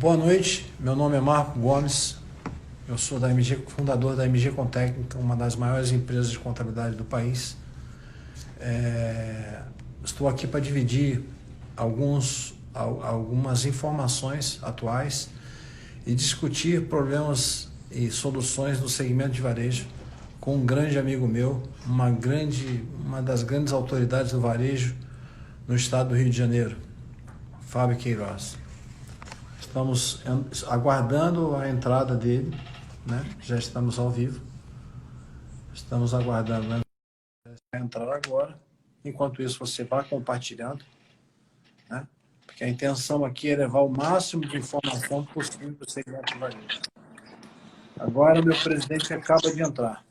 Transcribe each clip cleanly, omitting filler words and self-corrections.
Boa noite, meu nome é Marco Gomes, eu sou fundador da MG Contécnica, uma das maiores empresas de contabilidade do país. Estou aqui para dividir algumas informações atuais e discutir problemas e soluções no segmento de varejo com um grande amigo meu, uma das grandes autoridades do varejo no estado do Rio de Janeiro, Fábio Queiroz. Estamos aguardando a entrada dele, né? Já estamos ao vivo. Estamos aguardando, né? Vai entrar agora. Enquanto isso, você vai compartilhando, né? Porque a intenção aqui é levar o máximo de informação possível para o segmento de varejo. Agora, meu presidente acaba de entrar.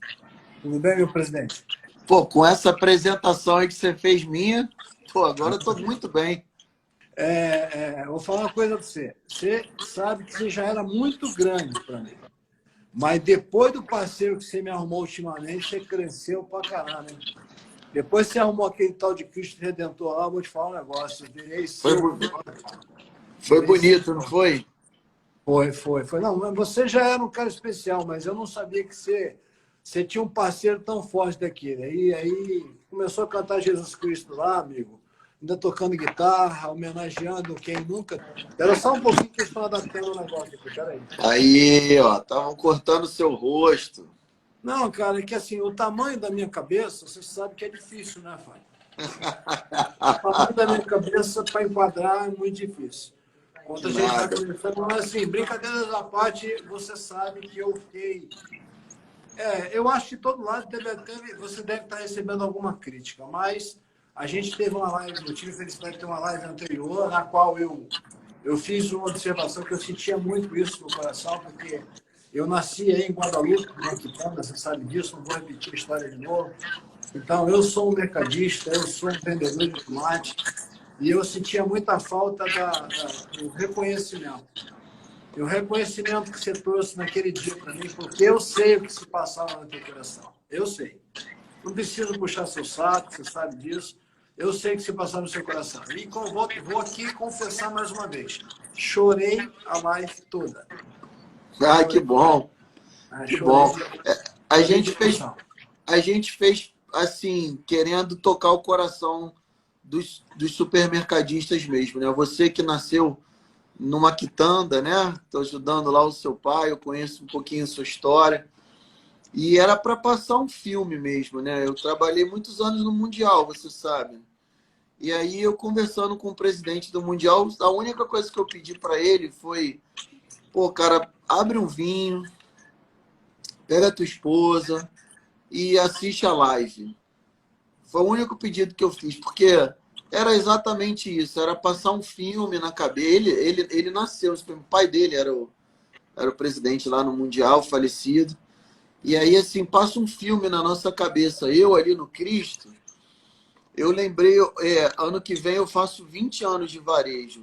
Tudo bem, meu presidente? Pô, com essa apresentação aí que você fez minha, pô, agora eu tô muito bem. Vou falar uma coisa para você. Você sabe que você já era muito grande para mim. Mas depois do parceiro que você me arrumou ultimamente, você cresceu pra caralho, hein? Depois você arrumou aquele tal de Cristo Redentor lá, eu vou te falar um negócio. Eu virei seu. Foi bonito, não foi? Foi. Não, mas você já era um cara especial, mas eu não sabia que você tinha um parceiro tão forte daquele. Aí começou a cantar Jesus Cristo lá, amigo. Ainda tocando guitarra, homenageando quem nunca... Era só um pouquinho que eu estava adaptando o negócio aqui, peraí. Aí, ó, estavam cortando o seu rosto. Não, cara, é que assim, o tamanho da minha cabeça, você sabe que é difícil, né, Fábio? O tamanho da minha cabeça para enquadrar é muito difícil. Quando a gente está conversando, mas assim, brincadeiras à parte, você sabe que eu fiquei... eu acho que todo lado você deve estar recebendo alguma crítica, mas a gente teve uma live, eu tive a felicidade de ter uma live anterior, na qual eu fiz uma observação que eu sentia muito isso no coração, porque eu nasci aí em Guadalupe, na Quitanda, você sabe disso, não vou repetir a história de novo. Então, eu sou um mercadista, eu sou um vendedor de tomate, e eu sentia muita falta do reconhecimento. E o reconhecimento que você trouxe naquele dia para mim, porque eu sei o que se passava na teu coração. Eu sei. Não preciso puxar seu saco, você sabe disso. Eu sei o que se passava no seu coração. E vou aqui confessar mais uma vez. Chorei a live toda. Ai, que bom. Que bom. A gente fez assim, querendo tocar o coração dos supermercadistas mesmo, né? Você que nasceu numa quitanda, né? Estou ajudando lá o seu pai, eu conheço um pouquinho a sua história. E era para passar um filme mesmo, né? Eu trabalhei muitos anos no Mundial, você sabe. E aí eu conversando com o presidente do Mundial, a única coisa que eu pedi para ele foi, pô, cara, abre um vinho, pega a tua esposa e assiste a live. Foi o único pedido que eu fiz, porque era exatamente isso, era passar um filme na cabeça. Ele nasceu, o pai dele era o presidente lá no Mundial, falecido. E aí, assim, passa um filme na nossa cabeça. Eu ali no Cristo, eu lembrei, ano que vem eu faço 20 anos de varejo.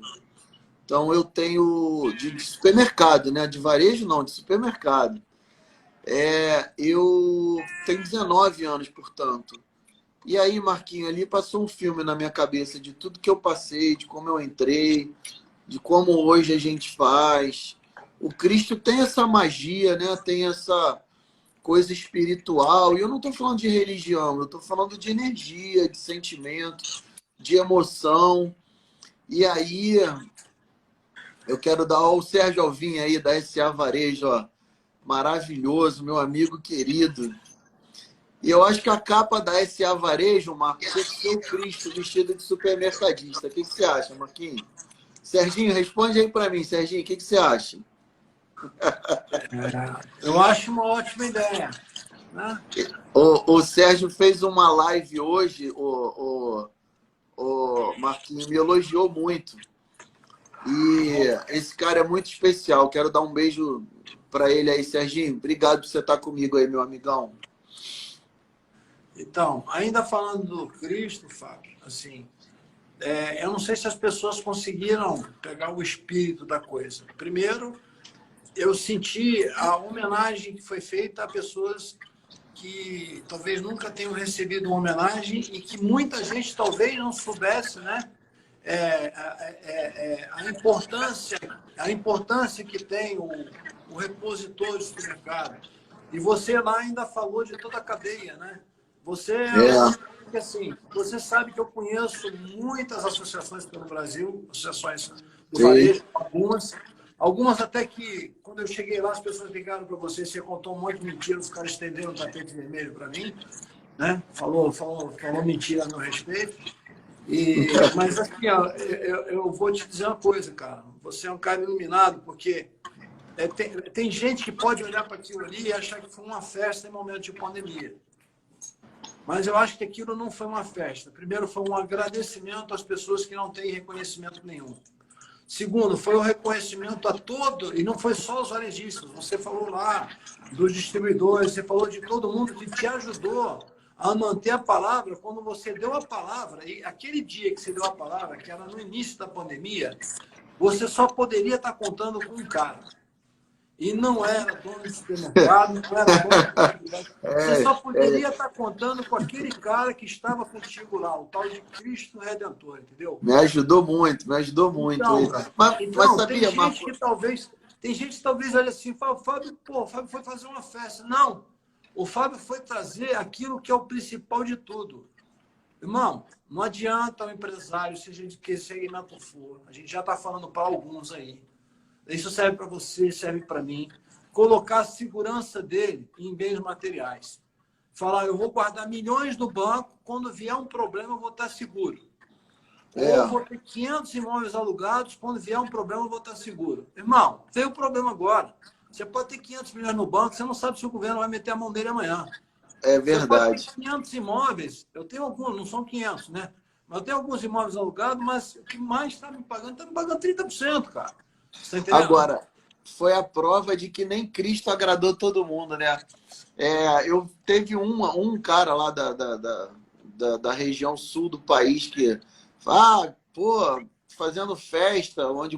Então eu tenho de supermercado, né? De varejo não, de supermercado. Eu tenho 19 anos, portanto. E aí, Marquinhos, ali passou um filme na minha cabeça de tudo que eu passei, de como eu entrei, de como hoje a gente faz. O Cristo tem essa magia, né? Tem essa coisa espiritual. E eu não estou falando de religião, eu estou falando de energia, de sentimento, de emoção. E aí, eu quero dar ao Sérgio Alvim aí, da SA Varejo, ó, maravilhoso, meu amigo querido. E eu acho que a capa da SA Varejo, Marcos, tem que ser o Cristo vestido de supermercadista. O que você acha, Marquinhos? Serginho, responde aí para mim, Serginho, o que você acha? Eu acho uma ótima ideia. Né? O Sérgio fez uma live hoje, o Marquinhos me elogiou muito. E esse cara é muito especial. Quero dar um beijo para ele aí, Serginho. Obrigado por você estar comigo aí, meu amigão. Então, ainda falando do Cristo, Fábio, assim, eu não sei se as pessoas conseguiram pegar o espírito da coisa. Primeiro, eu senti a homenagem que foi feita a pessoas que talvez nunca tenham recebido uma homenagem e que muita gente talvez não soubesse, né? a importância que tem o repositório do supermercado. E você lá ainda falou de toda a cadeia, né? Você assim, você sabe que eu conheço muitas associações pelo Brasil, associações do varejo, algumas até que, quando eu cheguei lá, as pessoas ligaram para você contou um monte de mentiras, os caras estenderam o tapete vermelho para mim, né? Falou mentira a meu respeito. Mas assim, eu vou te dizer uma coisa, cara. Você é um cara iluminado, porque tem gente que pode olhar para aquilo ali e achar que foi uma festa em momento de pandemia. Mas eu acho que aquilo não foi uma festa. Primeiro, foi um agradecimento às pessoas que não têm reconhecimento nenhum. Segundo, foi um reconhecimento a todo, e não foi só os varejistas. Você falou lá dos distribuidores, você falou de todo mundo que te ajudou a manter a palavra quando você deu a palavra. E aquele dia que você deu a palavra, que era no início da pandemia, você só poderia estar contando com um cara. E não era dono de supermercado, não era dono de... Você só poderia estar contando com aquele cara que estava contigo lá, o tal de Cristo Redentor, entendeu? Me ajudou muito, me ajudou muito. Então, mas sabia, tem gente que talvez olhe assim, o Fábio foi fazer uma festa. Não, o Fábio foi trazer aquilo que é o principal de tudo. Irmão, não adianta o empresário, seja de que segmento for, a gente já está falando para alguns aí. Isso serve para você, serve para mim. Colocar a segurança dele em bens materiais. Falar, eu vou guardar milhões no banco, quando vier um problema eu vou estar seguro. Ou eu vou ter 500 imóveis alugados, quando vier um problema eu vou estar seguro. Irmão, veio o problema agora. Você pode ter 500 milhões no banco, você não sabe se o governo vai meter a mão dele amanhã. É verdade. Você pode ter 500 imóveis, eu tenho alguns, não são 500, né? Mas eu tenho alguns imóveis alugados, mas o que mais está me pagando 30%, cara. Agora, foi a prova de que nem Cristo agradou todo mundo, né? Eu teve um cara lá da região sul do país que, fazendo festa onde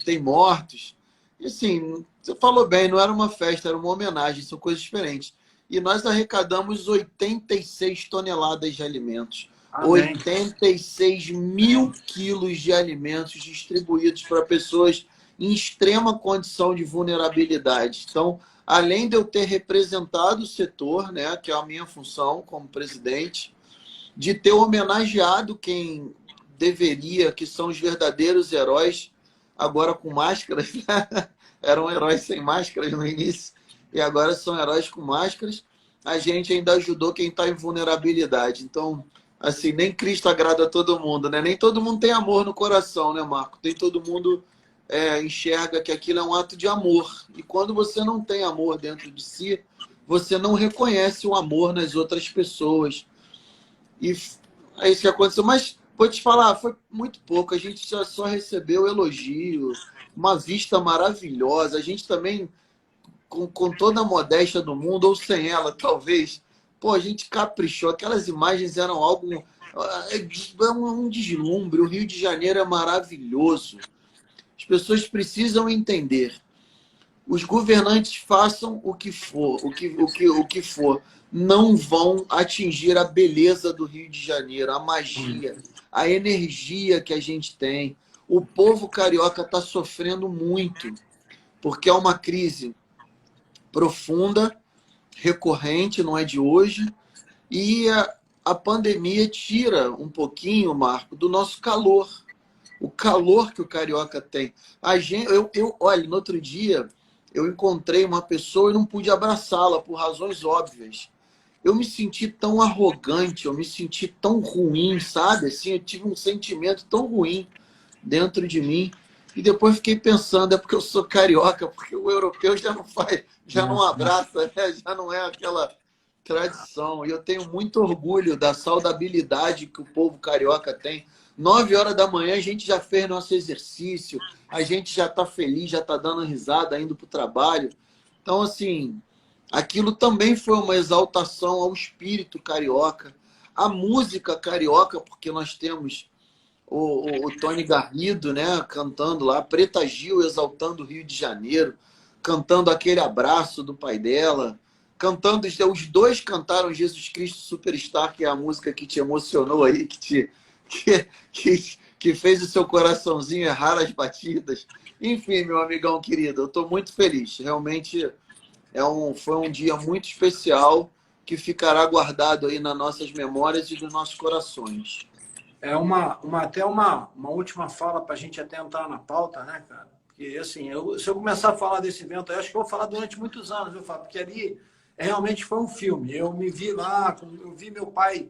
tem mortos. E assim, você falou bem, não era uma festa, era uma homenagem, são coisas diferentes. E nós arrecadamos 86 toneladas de alimentos. Amém. 86 mil quilos de alimentos distribuídos para pessoas em extrema condição de vulnerabilidade. Então, além de eu ter representado o setor, né, que é a minha função como presidente, de ter homenageado quem deveria, que são os verdadeiros heróis, agora com máscaras, eram heróis sem máscaras no início, e agora são heróis com máscaras, a gente ainda ajudou quem está em vulnerabilidade. Então, assim, nem Cristo agrada a todo mundo, né? Nem todo mundo tem amor no coração, né, Marco? Nem todo mundo enxerga que aquilo é um ato de amor. E quando você não tem amor dentro de si, você não reconhece o amor nas outras pessoas. E é isso que aconteceu. Mas, vou te falar, foi muito pouco. A gente só recebeu elogio, uma vista maravilhosa. A gente também, com toda a modéstia do mundo, ou sem ela, talvez, a gente caprichou. Aquelas imagens eram algo... um deslumbre. O Rio de Janeiro é maravilhoso. As pessoas precisam entender. Os governantes façam o que for, o que for, não vão atingir a beleza do Rio de Janeiro, a magia, a energia que a gente tem. O povo carioca está sofrendo muito, porque é uma crise profunda, recorrente, não é de hoje, e a pandemia tira um pouquinho, Marco, do nosso calor. O calor que o carioca tem. Olha, no outro dia, eu encontrei uma pessoa e não pude abraçá-la por razões óbvias. Eu me senti tão arrogante, eu me senti tão ruim, sabe? Assim, eu tive um sentimento tão ruim dentro de mim. E depois fiquei pensando, é porque eu sou carioca, porque o europeu já não faz, já não abraça, né? Já não é aquela tradição. E eu tenho muito orgulho da saudabilidade que o povo carioca tem. 9 horas da manhã a gente já fez nosso exercício, a gente já está feliz, já está dando risada, indo para o trabalho. Então, assim, aquilo também foi uma exaltação ao espírito carioca, à música carioca, porque nós temos o Tony Garrido, né, cantando lá, Preta Gil exaltando o Rio de Janeiro, cantando Aquele Abraço do pai dela, cantando, os dois cantaram Jesus Cristo Superstar, que é a música que te emocionou aí, que que fez o seu coraçãozinho errar as batidas. Enfim, meu amigão querido, eu estou muito feliz. Realmente foi um dia muito especial que ficará guardado aí nas nossas memórias e nos nossos corações. É até uma última fala para a gente até entrar na pauta, né, cara? Porque, assim, se eu começar a falar desse evento, eu acho que eu vou falar durante muitos anos, eu falo, porque ali realmente foi um filme. Eu me vi lá, eu vi meu pai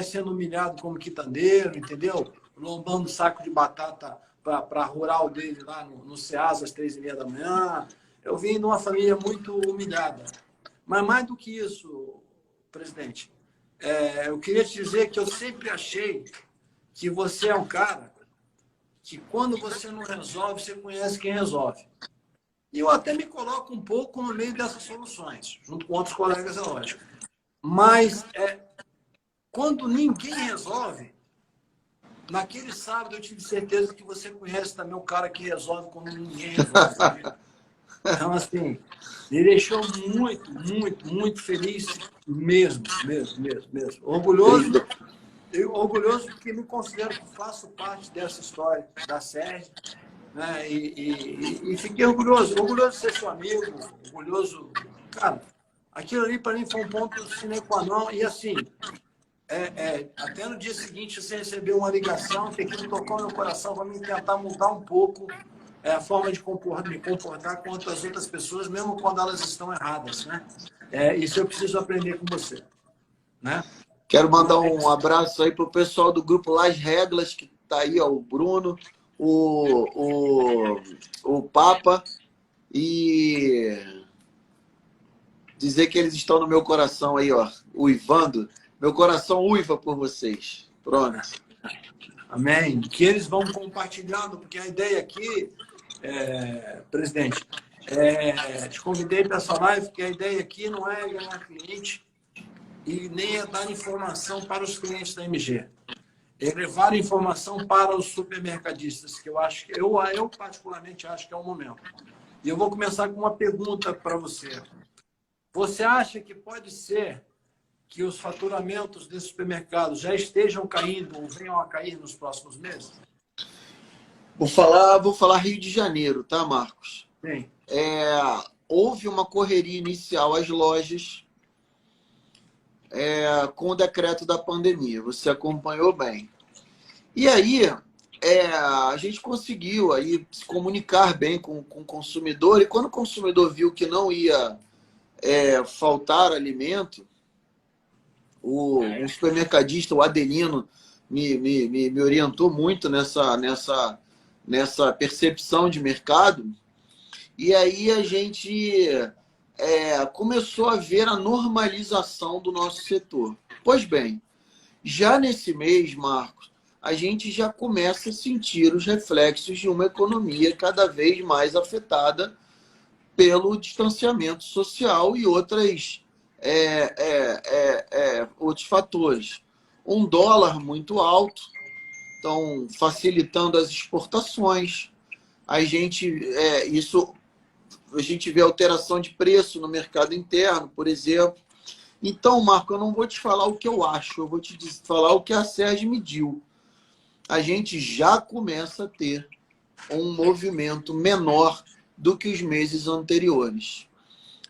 sendo humilhado como quitandeiro, entendeu? Lombando saco de batata para a rural dele lá no Ceasa, às 3h30 da manhã. Eu vim de uma família muito humilhada. Mas mais do que isso, presidente, eu queria te dizer que eu sempre achei que você é um cara que quando você não resolve, você conhece quem resolve. E eu até me coloco um pouco no meio dessas soluções, junto com outros colegas, é lógico. Mas quando ninguém resolve, naquele sábado eu tive certeza que você conhece também o cara que resolve quando ninguém resolve. Então, assim, me deixou muito, muito, muito feliz mesmo. Orgulhoso porque me considero que faço parte dessa história da Sérgio, né? E fiquei orgulhoso de ser seu amigo, orgulhoso. Cara, aquilo ali para mim foi um ponto sine qua non. E assim, até no dia seguinte você recebeu uma ligação que aquilo tocou no meu coração para mim tentar mudar um pouco a forma de me comportar com outras pessoas, mesmo quando elas estão erradas, né? Isso eu preciso aprender com você, né? Quero mandar um abraço aí pro pessoal do grupo Las Regras, que tá aí, ó, o Bruno, o Papa, e dizer que eles estão no meu coração aí, ó, uivando. Meu coração uiva por vocês. Pronto. Amém. Que eles vão compartilhando, porque a ideia aqui, presidente, te convidei para essa live, porque a ideia aqui não é ganhar cliente e nem é dar informação para os clientes da MG. É levar informação para os supermercadistas, que eu acho que eu particularmente acho que é o momento. E eu vou começar com uma pergunta para você. Você acha que pode ser que os faturamentos desses supermercados já estejam caindo ou venham a cair nos próximos meses? Vou falar Rio de Janeiro, tá, Marcos? Sim. Houve uma correria inicial às lojas com o decreto da pandemia. Você acompanhou bem. E aí, a gente conseguiu aí se comunicar bem com o consumidor, e quando o consumidor viu que não ia faltar alimento, um supermercadista, o Adelino, me orientou muito nessa percepção de mercado, e aí a gente começou a ver a normalização do nosso setor. Pois bem, já nesse mês, Marcos, a gente já começa a sentir os reflexos de uma economia cada vez mais afetada pelo distanciamento social e outros fatores. Um dólar muito alto, então facilitando as exportações. A gente vê alteração de preço no mercado interno, por exemplo. Então, Marco, eu não vou te falar o que eu acho, eu vou te falar o que a Sérgio mediu. A gente já começa a ter um movimento menor do que os meses anteriores.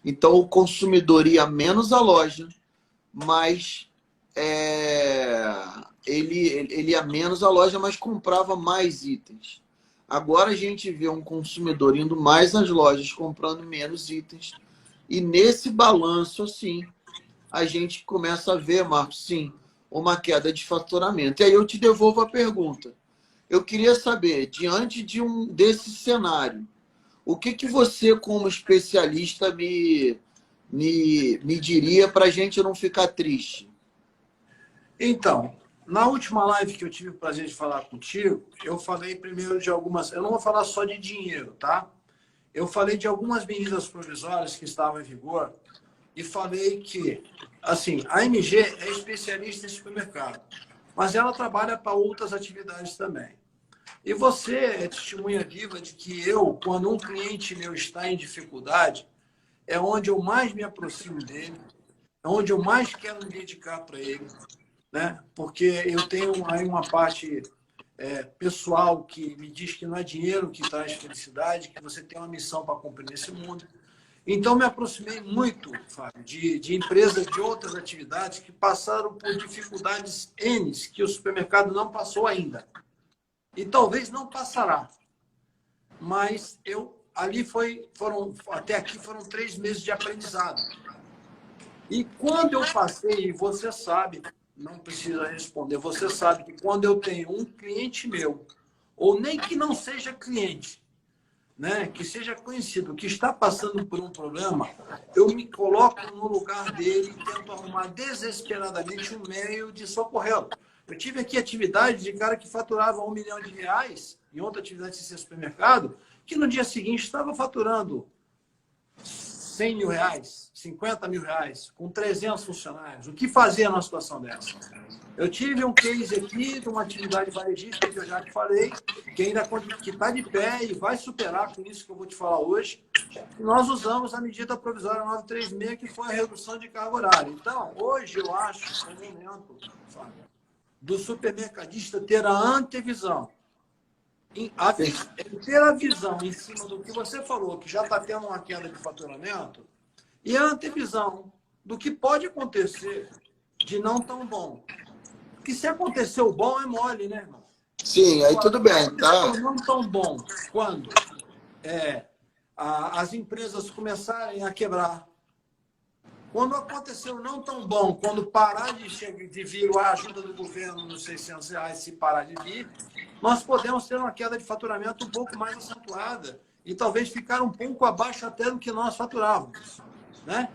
Então, o consumidor ia menos à loja, mas ele ia menos à loja, mas comprava mais itens. Agora a gente vê um consumidor indo mais às lojas, comprando menos itens. E nesse balanço, assim, a gente começa a ver, Marcos, sim, uma queda de faturamento. E aí eu te devolvo a pergunta. Eu queria saber, diante desse cenário, o que você, como especialista, me diria para a gente não ficar triste? Então, na última live que eu tive o prazer de falar contigo, eu falei primeiro de algumas... Eu não vou falar só de dinheiro, tá? Eu falei de algumas medidas provisórias que estavam em vigor e falei que, assim, a MG é especialista em supermercado, mas ela trabalha para outras atividades também. E você é testemunha viva de que eu, quando um cliente meu está em dificuldade, é onde eu mais me aproximo dele, é onde eu mais quero me dedicar para ele, né? Porque eu tenho aí uma parte pessoal que me diz que não é dinheiro que traz felicidade, que você tem uma missão para cumprir nesse mundo. Então, me aproximei muito, Fábio, de empresas de outras atividades que passaram por dificuldades N que o supermercado não passou ainda. E talvez não passará. Mas até aqui foram 3 meses de aprendizado. E quando eu passei, e você sabe, não precisa responder, você sabe que quando eu tenho um cliente meu, ou nem que não seja cliente, né, que seja conhecido, que está passando por um problema, eu me coloco no lugar dele e tento arrumar desesperadamente um meio de socorrê-lo. Eu tive aqui atividade de cara que faturava R$1 milhão em outra atividade de supermercado, que no dia seguinte estava faturando R$100 mil, R$50 mil, com 300 funcionários. O que fazer numa situação dessa? Eu tive um case aqui de uma atividade varejista que eu já te falei, que ainda está de pé e vai superar com isso que eu vou te falar hoje. Nós usamos a medida provisória 936, que foi a redução de carga horária. Então, hoje eu acho que é o momento, Fábio, do supermercadista ter a antevisão. Ter a visão em cima do que você falou, que já está tendo uma queda de faturamento, e a antevisão do que pode acontecer de não tão bom. Porque se aconteceu bom, é mole, né, irmão? Sim, aí tudo bem, tá? Não tão bom quando as empresas começarem a quebrar. Quando aconteceu não tão bom, quando parar de vir a ajuda do governo nos R$600, se parar de vir, nós podemos ter uma queda de faturamento um pouco mais acentuada e talvez ficar um pouco abaixo até do que nós faturávamos, né?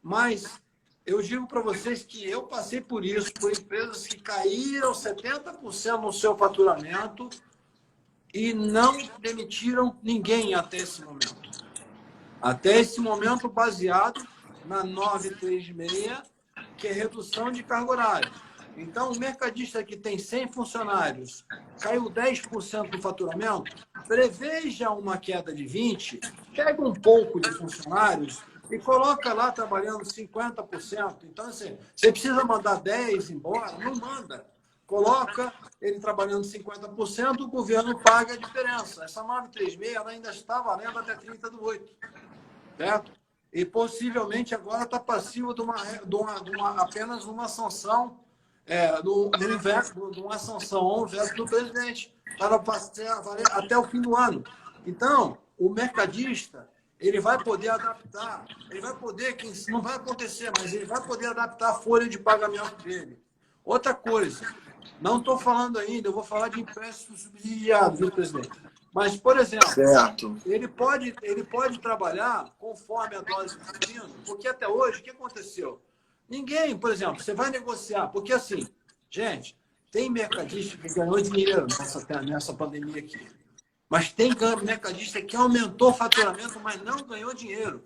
Mas eu digo para vocês que eu passei por isso, por empresas que caíram 70% no seu faturamento e não demitiram ninguém até esse momento. Até esse momento, baseado na 936, que é redução de carga horária. Então, o mercadista que tem 100 funcionários, caiu 10% do faturamento, preveja uma queda de 20%, pega um pouco de funcionários e coloca lá trabalhando 50%. Então, assim, você precisa mandar 10 embora? Não manda. Coloca ele trabalhando 50%, o governo paga a diferença. Essa 936 ela ainda está valendo até 30/8, certo? E possivelmente agora está passivo de apenas uma sanção, de uma sanção ao veto do presidente, para valer até o fim do ano. Então, o mercadista, ele vai poder adaptar, ele vai poder, que não vai acontecer, mas ele vai poder adaptar a folha de pagamento dele. Outra coisa, não estou falando ainda, eu vou falar de empréstimo subsidiado, viu, presidente? Mas, por exemplo, certo. Ele pode trabalhar conforme a dose está vindo, porque até hoje, o que aconteceu? Ninguém, por exemplo, você vai negociar, porque assim, gente, tem mercadista que ganhou dinheiro nessa pandemia aqui, mas tem mercadista que aumentou o faturamento, mas não ganhou dinheiro.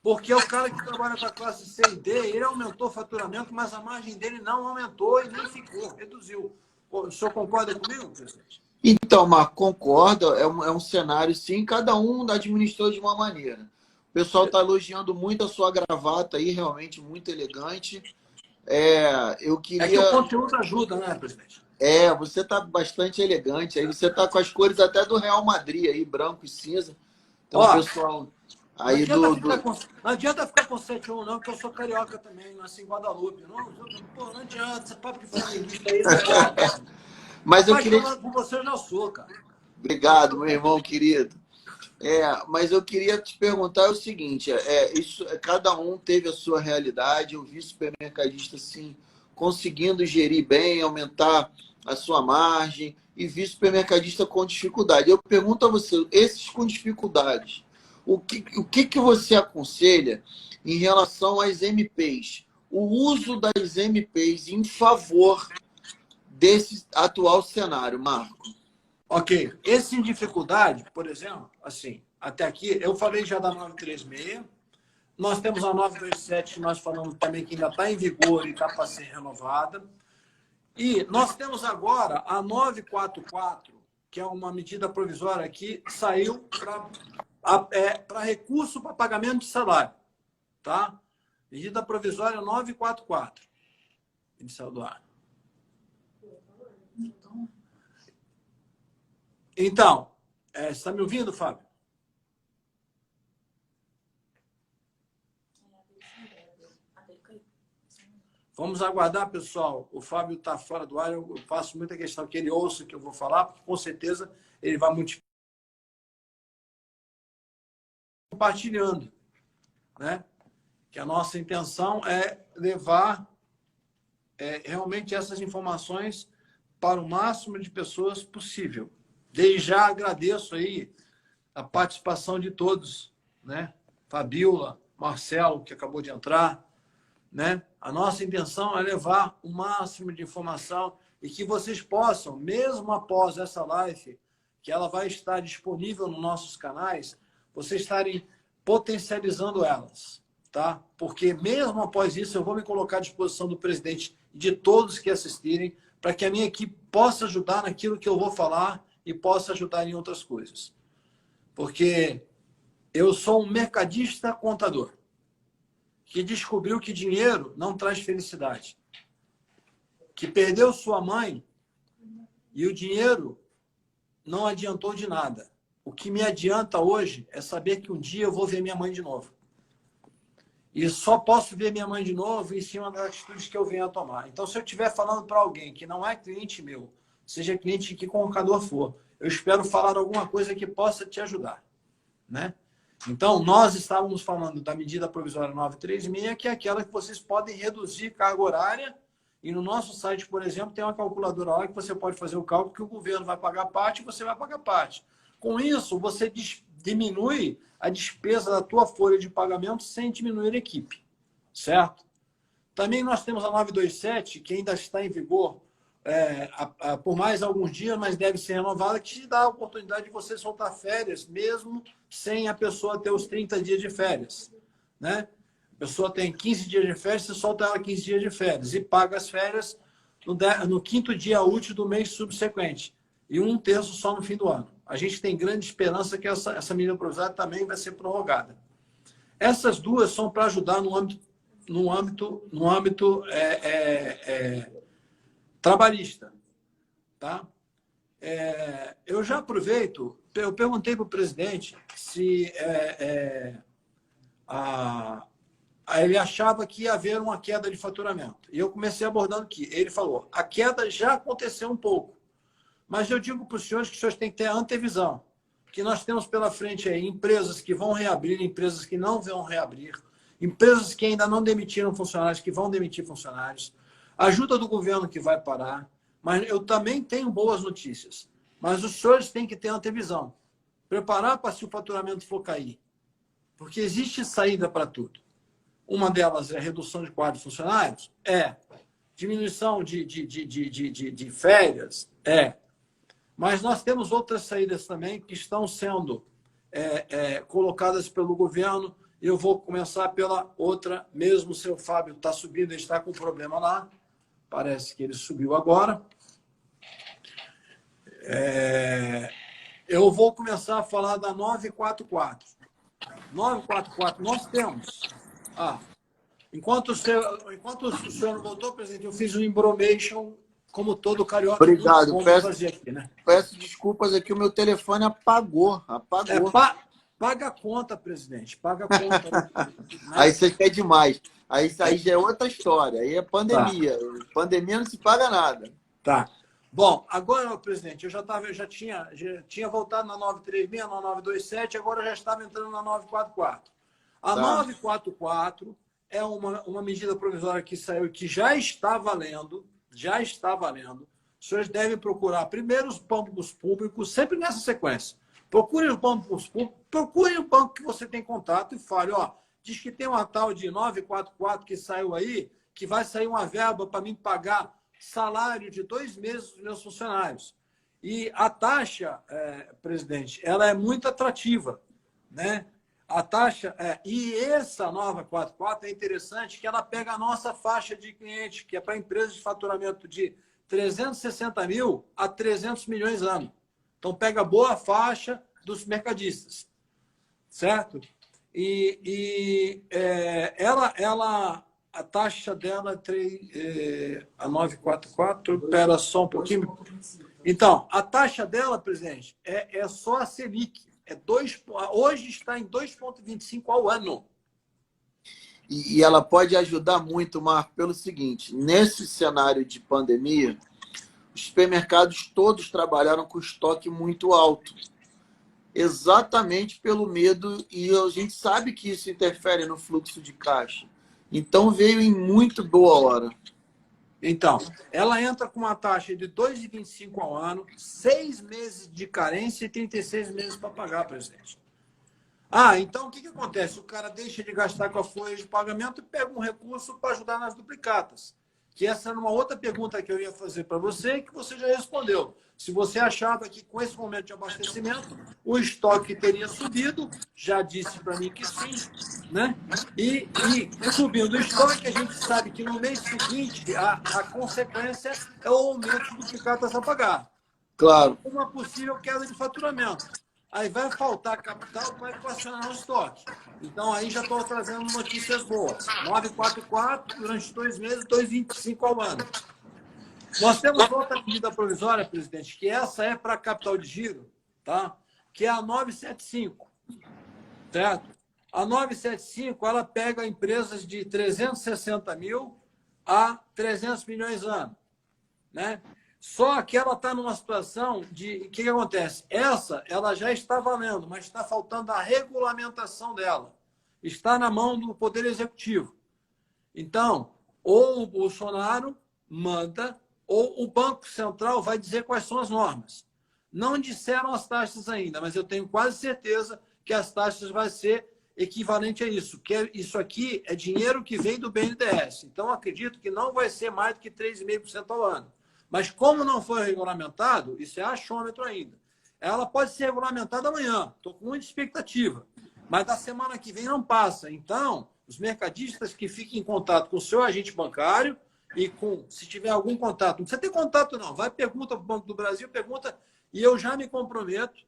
Porque é o cara que trabalha com a classe C e D, ele aumentou o faturamento, mas a margem dele não aumentou e nem ficou, reduziu. O senhor concorda comigo, presidente? Então, Marco, concordo, é um cenário, sim, cada um administrou de uma maneira. O pessoal está elogiando muito a sua gravata aí, realmente muito elegante. Eu queria... É que o conteúdo ajuda, né, presidente? Você está bastante elegante, aí você está com as cores até do Real Madrid aí, branco e cinza. Então, o pessoal aí não adianta ficar com 7-1, não, porque eu sou carioca também, nasci em Guadalupe. Não adianta, esse papo de flamenguista aí não pode. Mas eu queria... Com você eu já sou, cara. Obrigado, meu irmão querido. Mas eu queria te perguntar o seguinte, cada um teve a sua realidade, eu vi supermercadista assim, conseguindo gerir bem, aumentar a sua margem, e vi supermercadista com dificuldade. Eu pergunto a você, esses com dificuldades, o que você aconselha em relação às MPs? O uso das MPs em favor desse atual cenário, Marco? Ok. Esse em dificuldade, por exemplo, assim, até aqui, eu falei já da 936, nós temos a 927, que nós falamos também que ainda está em vigor e está para ser renovada. E nós temos agora a 944, que é uma medida provisória que saiu para recurso para pagamento de salário. Tá? Medida provisória 944. Ele saiu do ar. Então, você está me ouvindo, Fábio? Vamos aguardar, pessoal. O Fábio está fora do ar. Eu faço muita questão que ele ouça o que eu vou falar, porque com certeza ele vai multiplicar compartilhando, né? Que a nossa intenção é levar realmente essas informações para o máximo de pessoas possível. Desde já agradeço aí a participação de todos, né? Fabiola, Marcelo, que acabou de entrar, né? A nossa intenção é levar o máximo de informação e que vocês possam, mesmo após essa live, que ela vai estar disponível nos nossos canais, vocês estarem potencializando elas, tá? Porque mesmo após isso, eu vou me colocar à disposição do presidente e de todos que assistirem, para que a minha equipe possa ajudar naquilo que eu vou falar e possa ajudar em outras coisas. Porque eu sou um mercadista contador que descobriu que dinheiro não traz felicidade, que perdeu sua mãe e o dinheiro não adiantou de nada. O que me adianta hoje é saber que um dia eu vou ver minha mãe de novo. E só posso ver minha mãe de novo em cima das atitudes que eu venho a tomar. Então, se eu estiver falando para alguém que não é cliente meu, seja cliente de que colocador for, eu espero falar alguma coisa que possa te ajudar, né? Então, nós estávamos falando da medida provisória 936, que é aquela que vocês podem reduzir carga horária. E no nosso site, por exemplo, tem uma calculadora lá que você pode fazer o cálculo que o governo vai pagar parte e você vai pagar parte. Com isso, você diminui a despesa da tua folha de pagamento sem diminuir a equipe, certo? Também nós temos a 927, que ainda está em vigor por mais alguns dias, mas deve ser renovada, que te dá a oportunidade de você soltar férias, mesmo sem a pessoa ter os 30 dias de férias, né? A pessoa tem 15 dias de férias, você solta ela 15 dias de férias e paga as férias no quinto dia útil do mês subsequente e 1/3 só no fim do ano. A gente tem grande esperança que essa medida provisória também vai ser prorrogada. Essas duas são para ajudar no âmbito trabalhista, tá? Eu já aproveito, eu perguntei para o presidente se ele achava que ia haver uma queda de faturamento. E eu comecei abordando aqui. Ele falou, a queda já aconteceu um pouco, mas eu digo para os senhores que os senhores têm que ter a antevisão, que nós temos pela frente aí empresas que vão reabrir, empresas que não vão reabrir, empresas que ainda não demitiram funcionários, que vão demitir funcionários, ajuda do governo que vai parar, mas eu também tenho boas notícias. Mas os senhores têm que ter antevisão, preparar para se o faturamento for cair, porque existe saída para tudo. Uma delas é a redução de quadro de funcionários, diminuição de férias, mas nós temos outras saídas também que estão sendo colocadas pelo governo. Eu vou começar pela outra, mesmo o seu Fábio está subindo, ele está com um problema lá. Parece que ele subiu agora. Eu vou começar a falar da 944. 944, nós temos. Enquanto o senhor não voltou, presidente, eu fiz um embromation como todo carioca. Obrigado. Fazer aqui, né? Peço desculpas aqui, o meu telefone apagou. Paga a conta, presidente. Paga a conta. Né? Aí você quer demais. Aí já é outra história. Aí é pandemia. Tá. Pandemia não se paga nada. Tá. Bom, agora, presidente, eu já tinha voltado na 936, na 927, agora eu já estava entrando na 944. A 944 é uma medida provisória que saiu, que já está valendo. Os senhores devem procurar primeiro os bancos públicos, sempre nessa sequência. Procure os bancos públicos, procure o banco que você tem contato e fale, diz que tem uma tal de 944 que saiu aí, que vai sair uma verba para mim pagar salário de 2 meses dos meus funcionários. E a taxa, presidente, ela é muito atrativa, né? A taxa, e essa 944 é interessante que ela pega a nossa faixa de clientes, que é para empresas de faturamento de 360 mil a 300 milhões ano. Então, pega boa faixa dos mercadistas, certo? A taxa dela, a 944, espera só um pouquinho, Então, a taxa dela, presidente, é só a Selic. Hoje está em 2,25 ao ano. E ela pode ajudar muito, Marco, pelo seguinte: nesse cenário de pandemia, os supermercados todos trabalharam com estoque muito alto. Exatamente pelo medo, e a gente sabe que isso interfere no fluxo de caixa. Então, veio em muito boa hora. Então, ela entra com uma taxa de 2,25 ao ano, 6 meses de carência e 36 meses para pagar, presidente. Então o que acontece? O cara deixa de gastar com a folha de pagamento e pega um recurso para ajudar nas duplicatas. Que essa era uma outra pergunta que eu ia fazer para você e que você já respondeu. Se você achava que com esse momento de abastecimento o estoque teria subido, já disse para mim que sim, né? E subindo o estoque, a gente sabe que no mês seguinte a consequência é o aumento de duplicatas a pagar. Claro. Uma possível queda de faturamento. Aí vai faltar capital para equacionar o estoque. Então, aí já estou trazendo notícias boas. 9,44 durante 2 meses, 2,25 ao ano. Nós temos outra medida provisória, presidente, que essa é para capital de giro, tá? Que é a 975. Certo? A 975, ela pega empresas de 360 mil a 300 milhões ano, né? Só que ela está numa situação de... O que acontece? Ela já está valendo, mas está faltando a regulamentação dela. Está na mão do Poder Executivo. Então, ou o Bolsonaro manda, ou o Banco Central vai dizer quais são as normas. Não disseram as taxas ainda, mas eu tenho quase certeza que as taxas vão ser equivalente a isso. Que isso aqui é dinheiro que vem do BNDES. Então, acredito que não vai ser mais do que 3,5% ao ano. Mas como não foi regulamentado, isso é achômetro ainda. Ela pode ser regulamentada amanhã. Estou com muita expectativa. Mas da semana que vem não passa. Então, os mercadistas que fiquem em contato com o seu agente bancário e se tiver algum contato, não precisa ter contato não, vai, pergunta para o Banco do Brasil, pergunta, e eu já me comprometo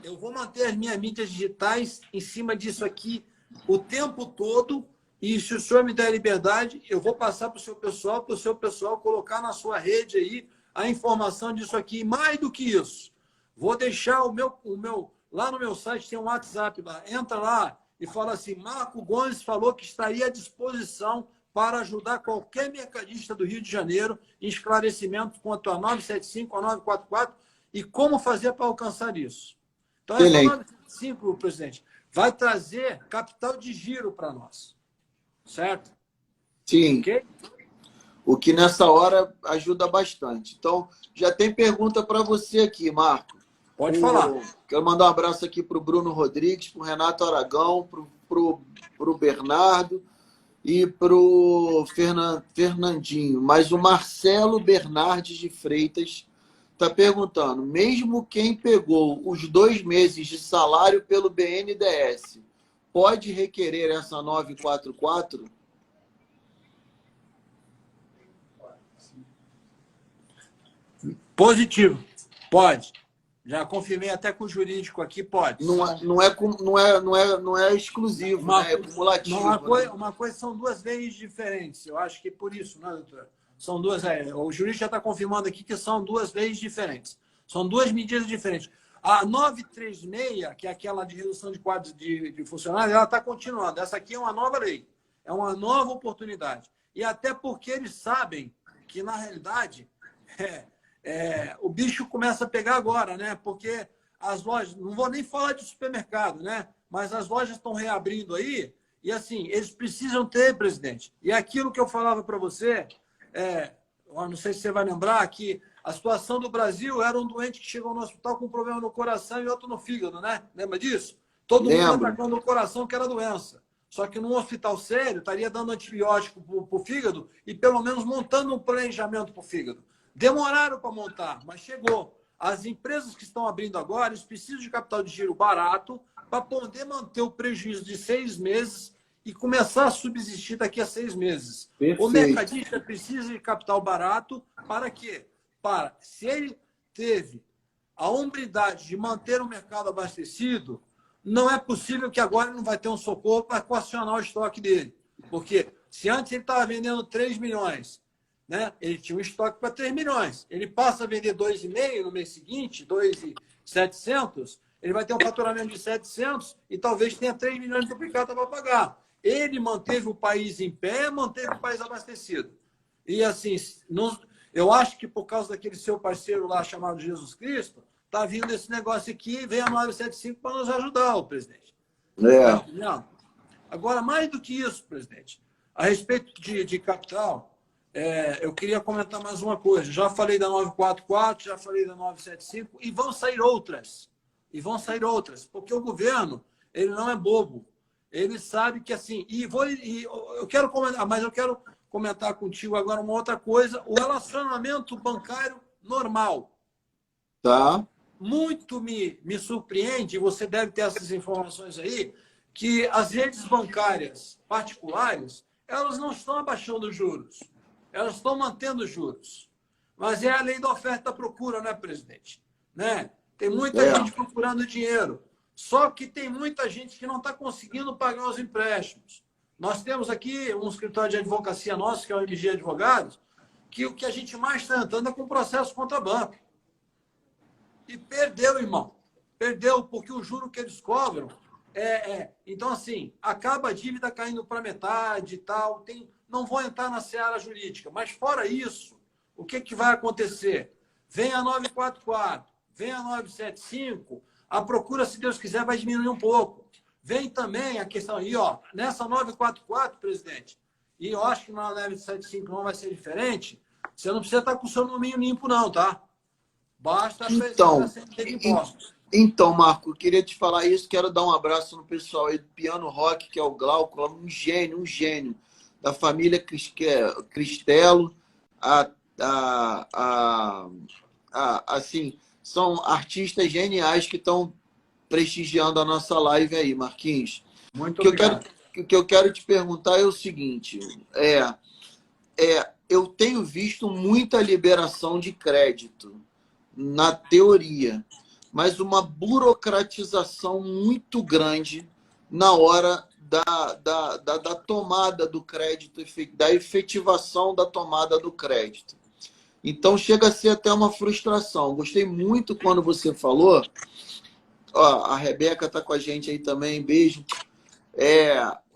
eu vou manter as minhas mídias digitais em cima disso aqui o tempo todo. E se o senhor me der liberdade, eu vou passar para o seu pessoal colocar na sua rede aí a informação disso aqui. Mais do que isso, vou deixar lá no meu site, tem um WhatsApp lá. Entra lá e fala assim: Marco Gomes falou que estaria à disposição para ajudar qualquer mercadista do Rio de Janeiro em esclarecimento quanto a 975, a 944 e como fazer para alcançar isso. Então, essa 975, presidente, vai trazer capital de giro para nós. Certo? Sim. Okay? O que nessa hora ajuda bastante. Então, já tem pergunta para você aqui, Marco. Pode falar. Quero mandar um abraço aqui para o Bruno Rodrigues, para o Renato Aragão, para o Bernardo e para o Fernandinho. Mas o Marcelo Bernardes de Freitas está perguntando: mesmo quem pegou os 2 meses de salário pelo BNDES, pode requerer essa 944? Positivo. Pode. Já confirmei até com o jurídico aqui, pode. Não é exclusivo, né? É cumulativo. Uma coisa são 2 leis diferentes. Eu acho que por isso, né, doutora? São 2. O jurídico já está confirmando aqui que são 2 leis diferentes. São 2 medidas diferentes. A 936, que é aquela de redução de quadros de funcionários, ela está continuando. Essa aqui é uma nova lei. É uma nova oportunidade. E até porque eles sabem que, na realidade, o bicho começa a pegar agora, né? Porque as lojas, não vou nem falar de supermercado, né? Mas as lojas estão reabrindo aí e, assim, eles precisam ter, presidente. E aquilo que eu falava para você, eu não sei se você vai lembrar, que a situação do Brasil era um doente que chegou no hospital com um problema no coração e outro no fígado, né? Lembra disso? Todo mundo atacando o coração, que era doença. Só que num hospital sério, estaria dando antibiótico para o fígado e pelo menos montando um planejamento para o fígado. Demoraram para montar, mas chegou. As empresas que estão abrindo agora, eles precisam de capital de giro barato para poder manter o prejuízo de 6 meses e começar a subsistir daqui a 6 meses. Perfeito. O mercadista precisa de capital barato para quê? Se ele teve a hombridade de manter o mercado abastecido, não é possível que agora ele não vai ter um socorro para equacionar o estoque dele. Porque se antes ele estava vendendo 3 milhões, né? Ele tinha um estoque para 3 milhões. Ele passa a vender 2,5 no mês seguinte, 2.700, ele vai ter um faturamento de 700 e talvez tenha 3 milhões de duplicata para pagar. Ele manteve o país em pé, manteve o país abastecido. E assim, eu acho que por causa daquele seu parceiro lá chamado Jesus Cristo, está vindo esse negócio aqui, vem a 975 para nos ajudar, o presidente. Tá entendendo? Agora, mais do que isso, presidente, a respeito de capital, eu queria comentar mais uma coisa. Já falei da 944, já falei da 975, e vão sair outras. E vão sair outras, porque o governo, ele não é bobo. Ele sabe que assim... eu quero comentar, mas eu quero comentar contigo agora uma outra coisa. O relacionamento bancário normal. Tá. Muito me surpreende, você deve ter essas informações aí, que as redes bancárias particulares, elas não estão abaixando os juros. Elas estão mantendo os juros. Mas é a lei da oferta e da procura, né, presidente? Né? Tem muita gente procurando dinheiro. Só que tem muita gente que não está conseguindo pagar os empréstimos. Nós temos aqui um escritório de advocacia nosso, que é o MG Advogados, que o que a gente mais está entrando é com processo contra banco. E perdeu, irmão. Perdeu, porque o juro que eles cobram Então, assim, acaba a dívida caindo para metade e tal. Não vou entrar na seara jurídica. Mas, fora isso, o que vai acontecer? Vem a 944, vem a 975, a procura, se Deus quiser, vai diminuir um pouco. Vem também a questão aí, ó, nessa 944, presidente, e eu acho que na 975 não vai ser diferente, você não precisa estar com o seu nominho limpo, não, tá? Basta apresentar a CNT de impostos. Então, Marco, eu queria te falar isso. Quero dar um abraço no pessoal aí do Piano Rock, que é o Glauco, um gênio da família Cristelo. Assim, são artistas geniais que estão prestigiando a nossa live aí, Marquinhos. Muito obrigado. O que eu quero te perguntar é o seguinte: eu tenho visto muita liberação de crédito, na teoria, mas uma burocratização muito grande na hora da tomada do crédito, da efetivação da tomada do crédito. Então, chega a ser até uma frustração. Gostei muito quando você falou. Ó, a Rebeca está com a gente aí também, beijo.